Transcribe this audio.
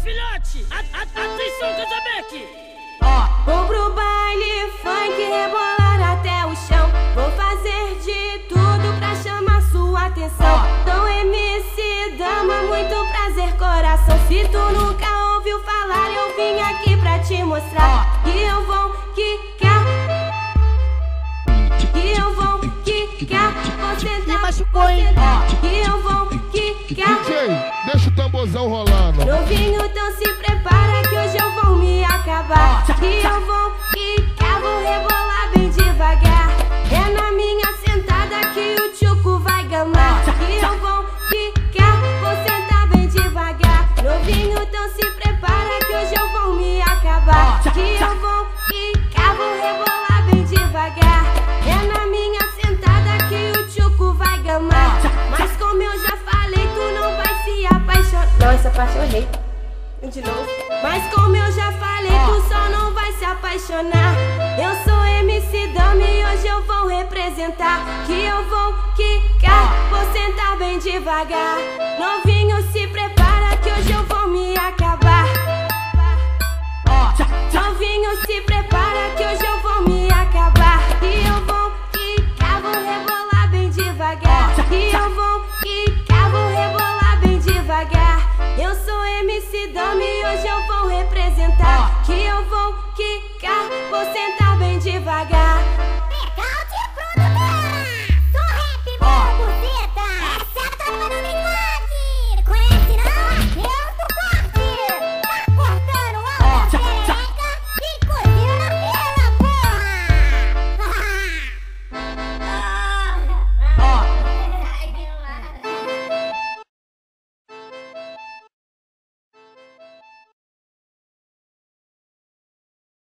filhote, atenção, Casabeck. Vou pro baile funk, rebolar até o chão. Vou fazer de tudo pra chamar sua atenção. Sou MC Dama, muito prazer, coração. Se tu nunca ouviu falar, eu vim aqui pra te mostrar que eu vou quicar, que eu vou quicar. Você tá machucou, hein? Que eu vou quicar. DJ, deixa o tamborzão rolando. Novinho, então se prepara que hoje eu vou me acabar. Que eu vou quicar, vou rebolar bem devagar. É na minha sentada que o tchuco vai gamar. Que eu vou quicar, vou sentar bem devagar. Novinho, então se prepara que hoje eu vou me acabar. Que eu vou quicar, vou rebolar bem devagar. É na minha sentada que o tchuco vai gamar. Mas como eu já falei, tu não vai se apaixonar. Não, essa parte eu errei. De novo. Mas como eu já falei, tu só não vai se apaixonar. Eu sou MC Dama e hoje eu vou representar. Que eu vou quicar, vou sentar bem devagar. Novinho, se prepara que hoje eu vou me acabar. Novinho, se prepara que hoje eu vou me acabar. Que eu vou quicar, vou rebolar bem devagar. Que eu vou quicar, vou rebolar bem devagar. Eu sou MC Dama e hoje eu vou representar. Que eu vou quicar, vou sentar bem devagar.